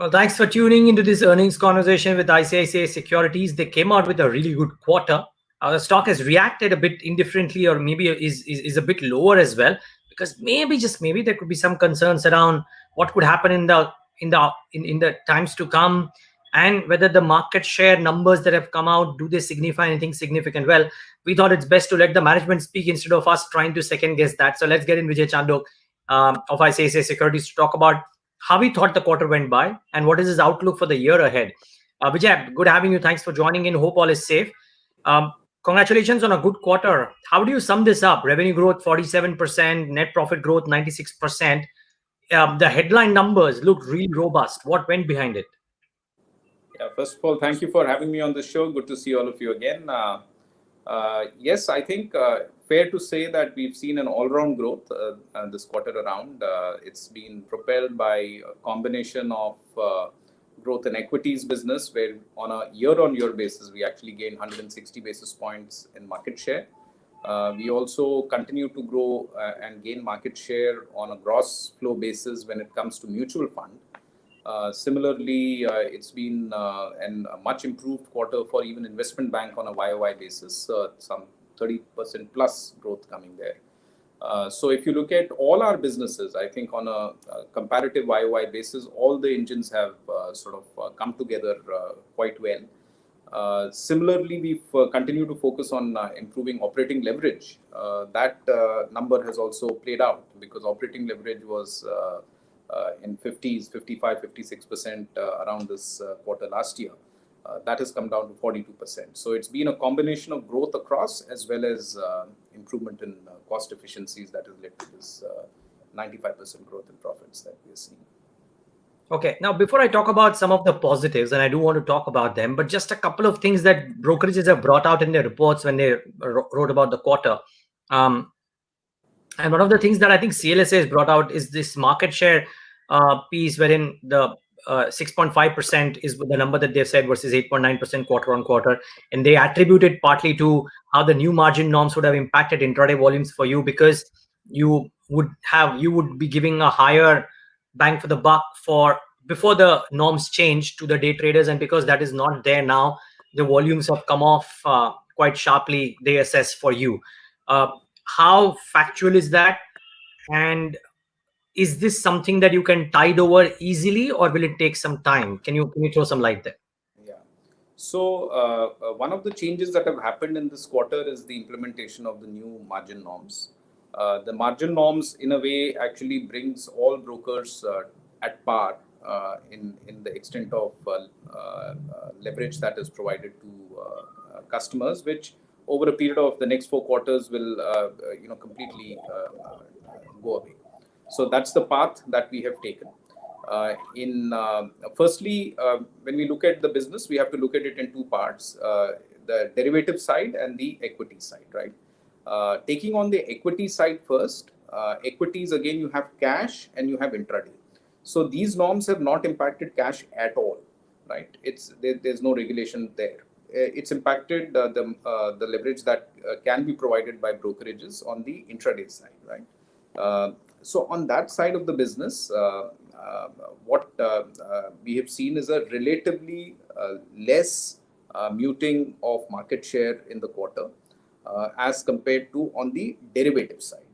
Well, thanks for tuning into this earnings conversation with ICICI Securities. They came out with a really good quarter. The stock has reacted a bit indifferently, or maybe is a bit lower as well, because maybe just maybe there could be some concerns around what could happen in the times to come, and whether the market share numbers that have come out, do they signify anything significant? Well, we thought it's best to let the management speak instead of us trying to second guess that. So let's get in Vijay Chandok of ICICI Securities to talk about how he thought the quarter went by and what is his outlook for the year ahead. Vijay, good having you. Thanks for joining in. Hope all is safe. Um, Congratulations on a good quarter. How do you sum this up? Revenue growth 47%, net profit growth 96%. The headline numbers look really robust. What went behind it? Yeah, first of all, thank you for having me on the show. Good to see all of you again. Yes, I think fair to say that we've seen an all-round growth this quarter around. It's been propelled by a combination of growth in equities business, where on a year-on-year basis, we actually gained 160 basis points in market share. We also continue to grow and gain market share on a gross flow basis when it comes to mutual fund. Similarly, it's been a much improved quarter for even investment bank on a YOY basis, some 30% plus growth coming there. So if you look at all our businesses, I think on a comparative YOY basis, all the engines have sort of come together quite well. Similarly, we've continued to focus on improving operating leverage. That number has also played out because operating leverage was in 50s, 55, 56% around this quarter last year. That has come down to 42%. So it's been a combination of growth across as well as improvement in cost efficiencies that has led to this 95% growth in profits that we are seeing. Okay, now before I talk about some of the positives, and I do want to talk about them, but just a couple of things that brokerages have brought out in their reports when they wrote about the quarter. And one of the things that I think CLSA has brought out is this market share piece, wherein the 6.5% is the number that they've said versus 8.9% quarter on quarter. And they attribute it partly to how the new margin norms would have impacted intraday volumes for you, because you would be giving a higher bang for the buck for before the norms change to the day traders. And because that is not there now, the volumes have come off quite sharply, they assess for you. How factual is that? And is this something that you can tide over easily, or will it take some time? Can you throw some light there? Yeah. So one of the changes that have happened in this quarter is the implementation of the new margin norms. The margin norms, in a way, actually brings all brokers at par in the extent of leverage that is provided to customers, which over a period of the next 4 quarters will completely go away. So that's the path that we have taken. Firstly, when we look at the business, we have to look at it in 2 parts: the derivative side and the equity side, right? Taking on the equity side first, equities, again, you have cash and you have intraday. So these norms have not impacted cash at all, right? There's no regulation there. It's impacted the leverage that can be provided by brokerages on the intraday side, right? So on that side of the business, what we have seen is a relatively less muting of market share in the quarter as compared to on the derivative side.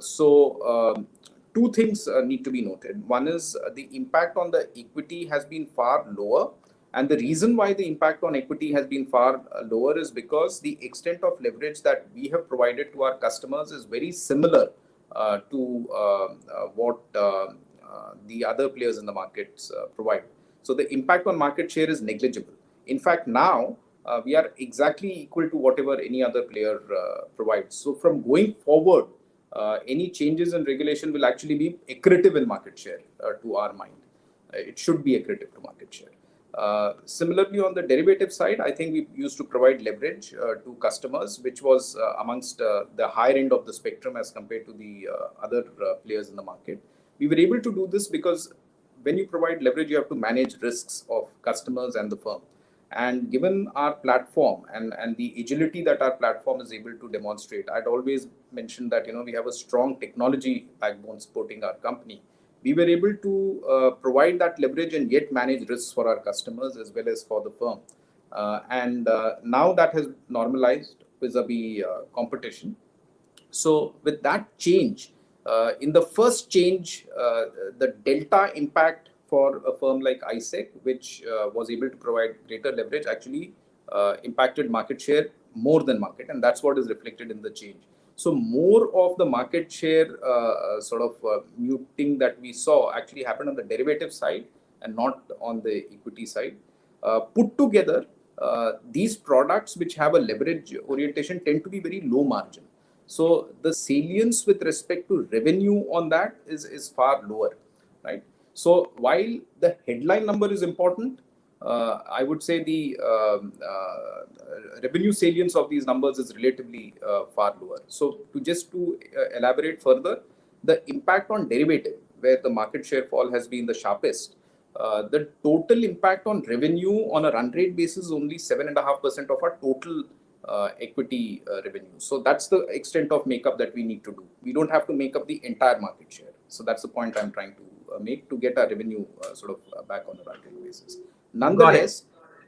So 2 things need to be noted. One is the impact on the equity has been far lower. And the reason why the impact on equity has been far lower is because the extent of leverage that we have provided to our customers is very similar to what the other players in the markets provide. So the impact on market share is negligible. In fact, now we are exactly equal to whatever any other player provides. So from going forward, any changes in regulation will actually be accretive in market share to our mind. It should be accretive to market share. Similarly, on the derivative side, I think we used to provide leverage to customers, which was amongst the higher end of the spectrum as compared to the other players in the market. We were able to do this because when you provide leverage, you have to manage risks of customers and the firm. And given our platform and the agility that our platform is able to demonstrate, I'd always mentioned that we have a strong technology backbone supporting our company. we were able to provide that leverage and yet manage risks for our customers as well as for the firm. And now that has normalized vis-a-vis competition. So with that change, in the first change, the delta impact for a firm like ISEC, which was able to provide greater leverage, actually impacted market share more than market, and that's what is reflected in the change. So more of the market share muting that we saw actually happened on the derivative side and not on the equity side. Put together, these products which have a leverage orientation tend to be very low margin. So the salience with respect to revenue on that is far lower, right? So while the headline number is important, I would say the revenue salience of these numbers is relatively far lower. So to elaborate further, the impact on derivative, where the market share fall has been the sharpest, the total impact on revenue on a run rate basis is only 7.5% of our total equity revenue. So that's the extent of makeup that we need to do. We don't have to make up the entire market share. So that's the point I'm trying to make to get our revenue back on a run rate basis. Nonetheless,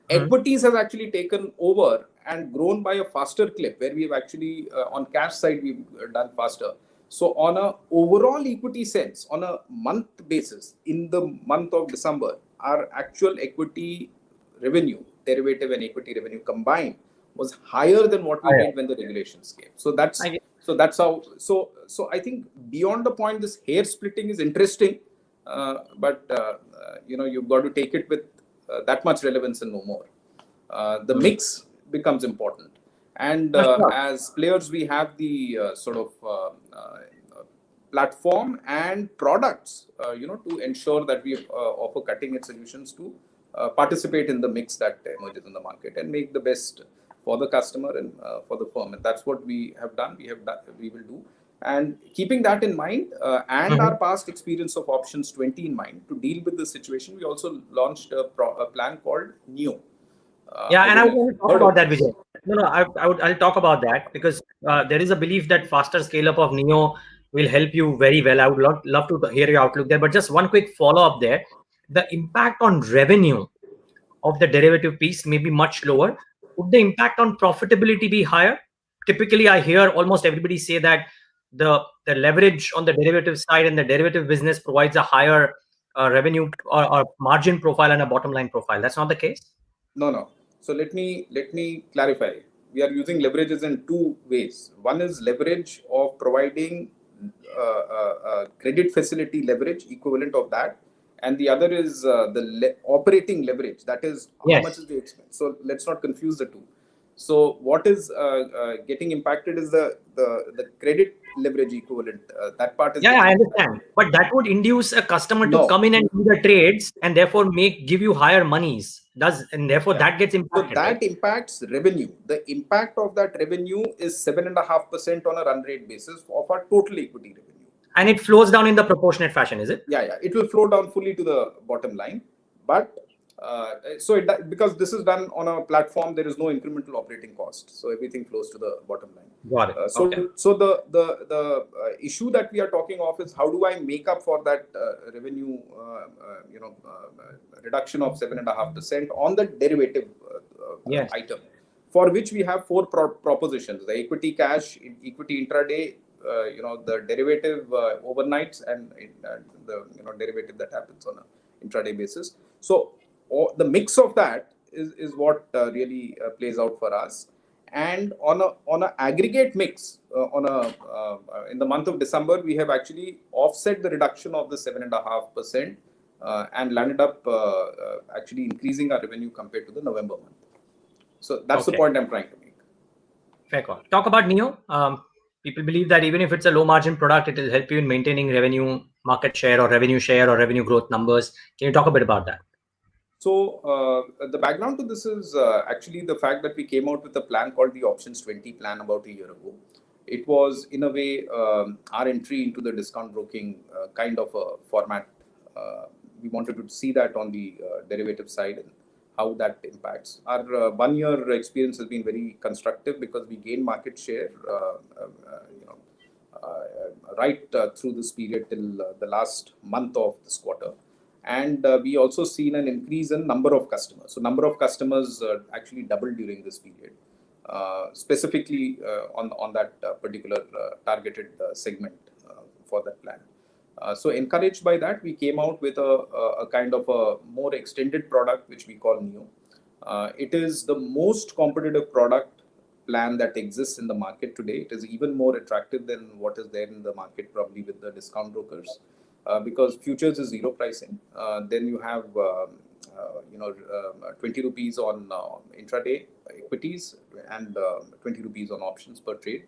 equities have actually taken over and grown by a faster clip, where we've actually on cash side we've done faster. So on a overall equity sense, on a month basis, in the month of December, our actual equity revenue, derivative and equity revenue combined, was higher than what we did when the regulations came. So that's how. So I think beyond the point, this hair splitting is interesting, but you've got to take it with that much relevance and no more. The mix becomes important, and as players, we have the platform and products, to ensure that we offer cutting-edge solutions to participate in the mix that emerges in the market and make the best for the customer and for the firm. And that's what we have done. We will do. And keeping that in mind, and our past experience of options 20 in mind, to deal with the situation, we also launched a plan called NEO. And I want to talk about that, Vijay. I'll talk about that, because there is a belief that faster scale up of NEO will help you very well. I would love to hear your outlook there. But just one quick follow up there. The impact on revenue of the derivative piece may be much lower. Would the impact on profitability be higher? Typically, I hear almost everybody say that the leverage on the derivative side and the derivative business provides a higher revenue or margin profile and a bottom line profile. That's not the case? No. So let me clarify. We are using leverages in two ways. One is leverage of providing credit facility leverage equivalent of that, and the other is the operating leverage. That is how much is the expense. So let's not confuse the two. So what is getting impacted is the credit leverage equivalent. That part is. I understand. But that would induce a customer to come in and do the trades, and therefore give you higher monies. Therefore that gets impacted. So that impacts revenue. The impact of that revenue is 7.5% on a run rate basis of our total equity revenue. And it flows down in the proportionate fashion, is it? Yeah. It will flow down fully to the bottom line. But because this is done on a platform, there is no incremental operating cost. So everything flows to the bottom line. Got it. So the issue that we are talking of is how do I make up for that revenue, reduction of 7.5% on the derivative item, for which we have four propositions: the equity cash, equity intraday, the derivative overnights, and the derivative that happens on a intraday basis. So the mix of that is what really plays out for us. And on a aggregate mix, in the month of December, we have actually offset the reduction of the 7.5% and landed up actually increasing our revenue compared to the November month. So that's the point I'm trying to make. Fair call. Talk about NEO. People believe that even if it's a low margin product, it will help you in maintaining revenue, market share, or revenue growth numbers. Can you talk a bit about that? So the background to this is actually the fact that we came out with a plan called the Options 20 plan about a year ago. It was, in a way, our entry into the discount broking kind of a format. We wanted to see that on the derivative side and how that impacts. Our 1 year experience has been very constructive because we gained market share right through this period till the last month of this quarter. And we also seen an increase in number of customers. So number of customers actually doubled during this period, specifically on that particular targeted segment for that plan. So encouraged by that, we came out with a kind of a more extended product, which we call Neo. It is the most competitive product plan that exists in the market today. It is even more attractive than what is there in the market, probably with the discount brokers, because futures is zero pricing. Then you have 20 rupees on intraday equities and 20 rupees on options per trade.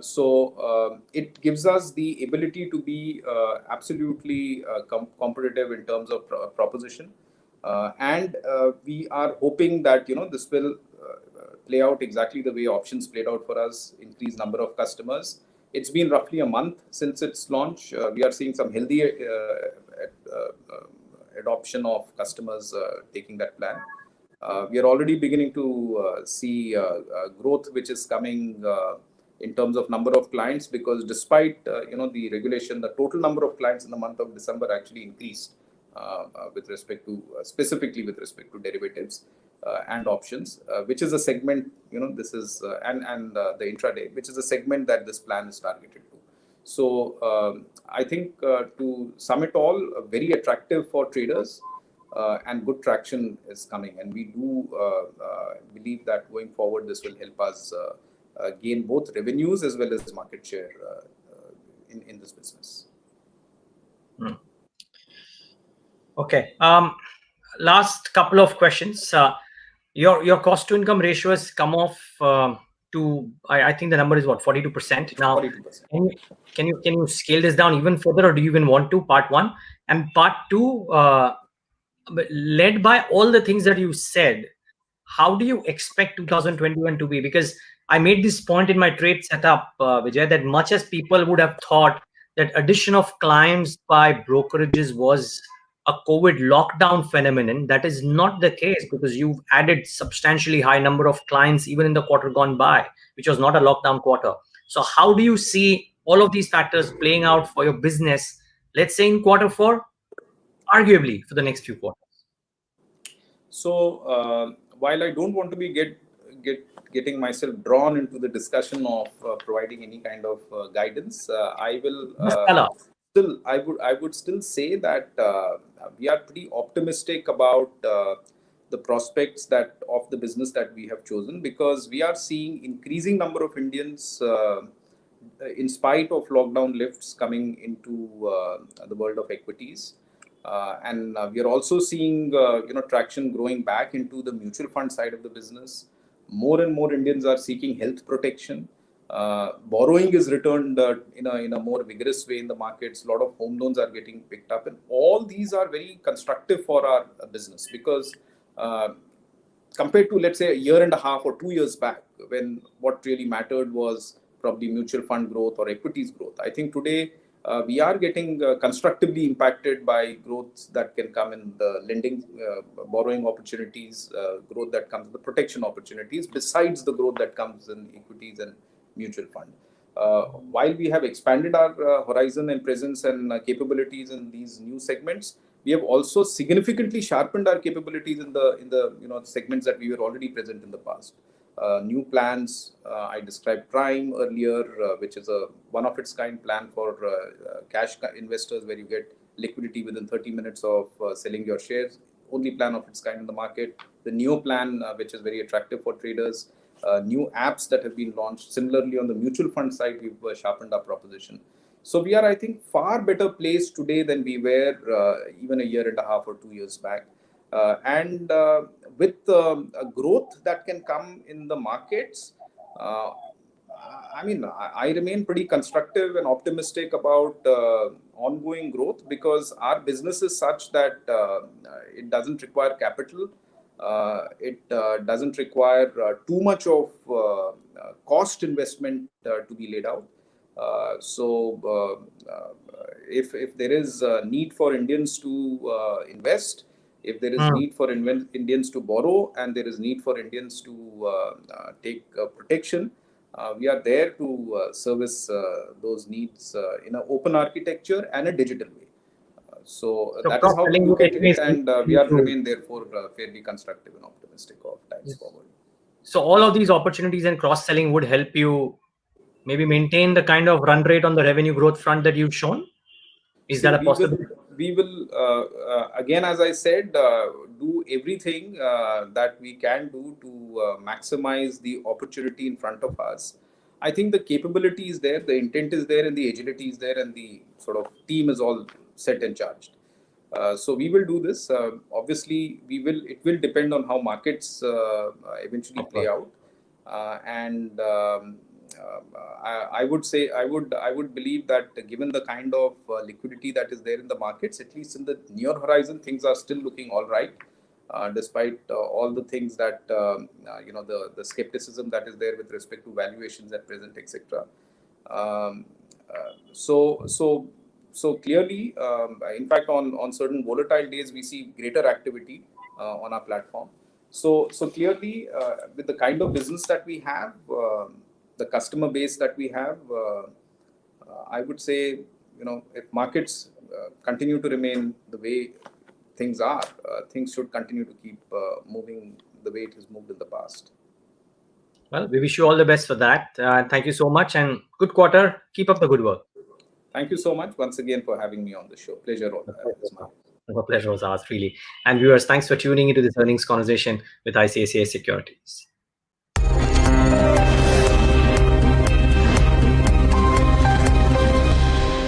So it gives us the ability to be absolutely competitive in terms of proposition, and we are hoping that this will play out exactly the way options played out for us, increase number of customers. It's been roughly a month since its launch. We are seeing some healthy adoption of customers taking that plan. We are already beginning to see growth, which is coming in terms of number of clients, because despite the regulation, the total number of clients in the month of December actually increased with respect to specifically with respect to derivatives and options, which is a segment, this is and the intraday, which is a segment that this plan is targeted to. So I think to sum it all, very attractive for traders, and good traction is coming, and we do believe that going forward this will help us gain both revenues as well as market share in this business. Okay. Last couple of questions. Your cost to income ratio has come off to I think the number is what, 42% now. 42%. Can you scale this down even further, or do you even want to? Part one. And part two, led by all the things that you said, how do you expect 2021 to be? Because I made this point in my trade setup, Vijay, that much as people would have thought that addition of clients by brokerages was a COVID lockdown phenomenon, that is not the case, because you've added substantially high number of clients even in the quarter gone by, which was not a lockdown quarter. So how do you see all of these factors playing out for your business, let's say in quarter four, arguably for the next few quarters? So while I don't want to be getting myself drawn into the discussion of providing any kind of guidance, I will I would still say that we are pretty optimistic about the prospects of the business that we have chosen, because we are seeing increasing number of Indians in spite of lockdown lifts coming into the world of equities. And we are also seeing traction growing back into the mutual fund side of the business. More and more Indians are seeking health protection. Borrowing is returned in a more vigorous way in the markets. A lot of home loans are getting picked up, and all these are very constructive for our business, because compared to, let's say, a year and a half or 2 years back, when what really mattered was probably mutual fund growth or equities growth, I think today we are getting constructively impacted by growth that can come in the lending, borrowing opportunities, growth that comes in the protection opportunities, besides the growth that comes in equities and mutual fund. While we have expanded our horizon and presence and capabilities in these new segments, we have also significantly sharpened our capabilities in the segments that we were already present in the past. New plans, I described Prime earlier, which is a one of its kind plan for cash investors, where you get liquidity within 30 minutes of selling your shares. Only plan of its kind in the market. The Neo plan, which is very attractive for traders. New apps that have been launched. Similarly, on the mutual fund side, we've sharpened our proposition. So we are, I think, far better placed today than we were even a year and a half or 2 years back. And with a growth that can come in the markets, I mean, I remain pretty constructive and optimistic about ongoing growth, because our business is such that it doesn't require capital. It doesn't require too much of cost investment to be laid out. So if there is a need for Indians to invest, if there is need for Indians to borrow, and there is need for Indians to take protection, We are there to service those needs in an open architecture and a digital way. So So that is how we cross-selling look would at anyways it, help and we you are to. remain therefore fairly constructive and optimistic of times forward. So all of these opportunities and cross-selling would help you maybe maintain the kind of run rate on the revenue growth front that you've shown. Is that See, a possibility? we will again, as I said, do everything that we can do to maximize the opportunity in front of us. I think the capability is there, the intent is there, and the agility is there, and the sort of team is all set and charged. So we will do this. Obviously, we will. It will depend on how markets eventually Of play course. out, and I would say I would believe that given the kind of liquidity that is there in the markets, at least in the near horizon, things are still looking all right, despite all the things that the skepticism that is there with respect to valuations at present, etc. Um, so so so clearly, in fact, on certain volatile days, we see greater activity on our platform. So clearly, with the kind of business that we have, the customer base that we have, I would say, if markets continue to remain the way things are, things should continue to keep moving the way it has moved in the past. Well, we wish you all the best for that. Thank you so much and good quarter. Keep up the good work. Thank you so much once again for having me on the show. Pleasure is mine. The pleasure was ours, really. And viewers, thanks for tuning into this earnings conversation with ICICI Securities.